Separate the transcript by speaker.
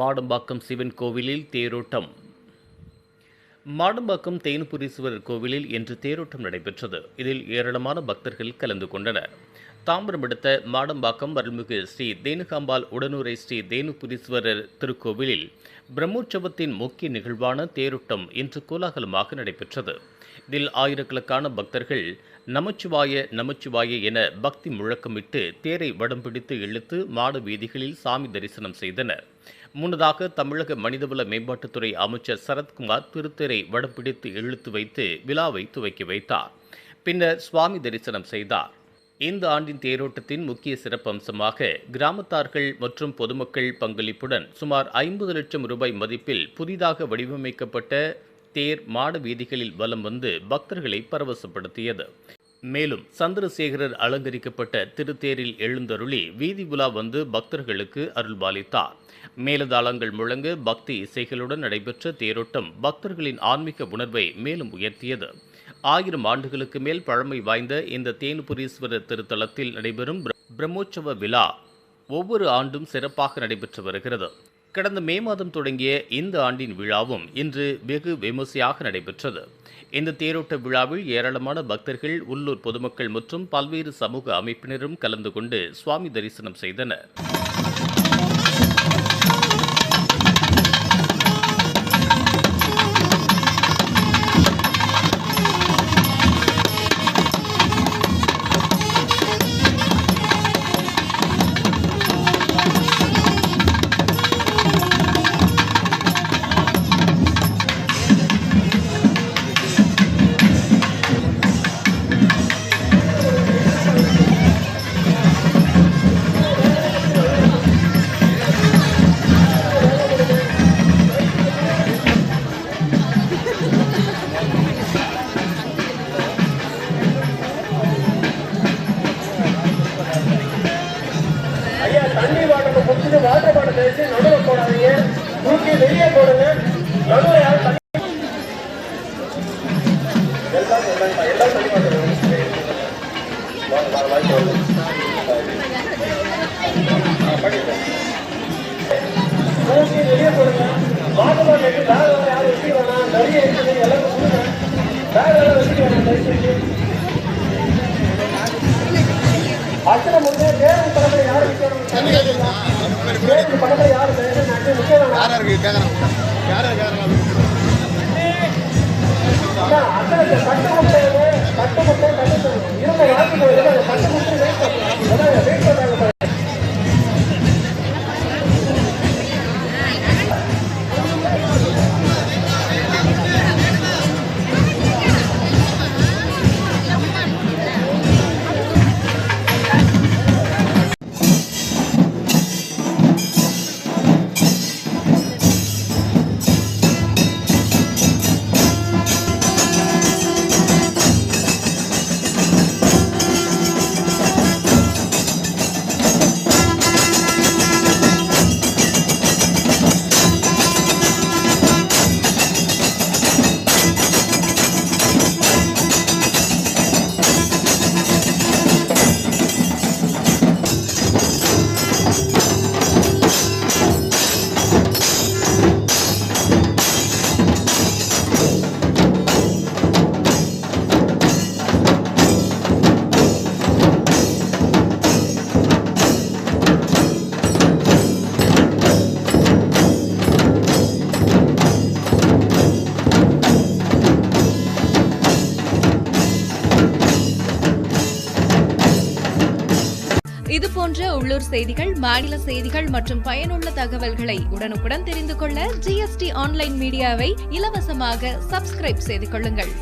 Speaker 1: மாடம்பாக்கம் சிவன் கோவிலில் தேரோட்டம். மாடம்பாக்கம் தேனுபுரீஸ்வரர் கோவிலில் இன்று தேரோட்டம் நடைபெற்றது. இதில் ஏராளமான பக்தர்கள் கலந்து கொண்டனர். தாம்பரம் அடுத்த மாடம்பாக்கம் அருள்மிகு ஸ்ரீ தேனுகாம்பாள் உடனுரை ஸ்ரீ தேனுபுரீஸ்வரர் திருக்கோவிலில் பிரம்மோற்சவத்தின் முக்கிய நிகழ்வான தேரோட்டம் இன்று கோலாகலமாக நடைபெற்றது. இதில் ஆயிரக்கணக்கான பக்தர்கள் நமச்சிவாய நமச்சிவாய என பக்தி முழக்கமிட்டு தேரை வடம் பிடித்து இழுத்து மாட வீதிகளில் சாமி தரிசனம் செய்தனர். முன்னதாக தமிழக மனிதவள மேம்பாட்டுத்துறை அமைச்சர் சரத்குமார் திருத்தேரை வடம் பிடித்து இழுத்து வைத்து விழாவை துவக்கி வைத்தார். பின்னர் சுவாமி தரிசனம் செய்தார். இந்த ஆண்டின் தேரோட்டத்தின் முக்கிய சிறப்பம்சமாக கிராமத்தார்கள் மற்றும் பொதுமக்கள் பங்களிப்புடன் சுமார் 50 லட்சம் ரூபாய் மதிப்பில் புதிதாக வடிவமைக்கப்பட்ட தேர் மாட வீதிகளில் வலம் வந்து பக்தர்களை பரவசப்படுத்தியது. மேலும் சந்திரசேகரர் அலங்கரிக்கப்பட்ட திருத்தேரில் எழுந்தருளி வீதி உலா வந்து பக்தர்களுக்கு அருள்பாலித்தார். மேலதாளங்கள் முழங்க பக்தி இசைகளுடன் நடைபெற்ற தேரோட்டம் பக்தர்களின் ஆன்மீக உணர்வை மேலும் உயர்த்தியது. 1000 ஆண்டுகளுக்கு மேல் பழமை வாய்ந்த இந்த தேனுபுரீஸ்வரர் திருத்தலத்தில் நடைபெறும் பிரம்மோற்சவ விழா ஒவ்வொரு ஆண்டும் சிறப்பாக நடைபெற்று வருகிறது. கடந்த மே மாதம் தொடங்கிய இந்த ஆண்டின் விழாவும் இன்று வெகு விமர்சையாக நடைபெற்றது. இந்த தேரோட்ட விழாவில் ஏராளமான பக்தர்கள், உள்ளூர் பொதுமக்கள் மற்றும் பல்வேறு சமூக அமைப்பினரும் கலந்து கொண்டு சுவாமி தரிசனம் செய்தனர்.
Speaker 2: தண்ணி வாட்டத்தை குடிச்சிட்டு வாட்டர் பாட்டில் கழிச்சு நடுவில் போடாதீங்க, தூக்கி வெளியே போடுங்க. நடுவில் யாரும் தண்ணி எல்லாம் தண்ணி தூக்கி வெளியே போடுங்க. வாட்டர் பாட்டில் எடுத்து பேக் யாரும் வச்சுக்க வேணாம். நிறைய இருக்குது, எல்லாரும் கொடுங்க. பேக் எல்லாம் வச்சுக்க வேணாம். தயவுசெய்து அச்சனை முன்னே தேர்வு படத்தில் யார் தேர்வு படத்தில் யார் அச்சனை கட்டுமுட்டை இருந்த யாருக்கு கட்டுமுட்டை வெயிட் பண்ணாங்க.
Speaker 3: இதுபோன்ற உள்ளூர் செய்திகள், மாநில செய்திகள் மற்றும் பயனுள்ள தகவல்களை உடனுக்குடன் தெரிந்து கொள்ள GST ஆன்லைன் மீடியாவை இலவசமாக சப்ஸ்கிரைப் செய்து கொள்ளுங்கள்.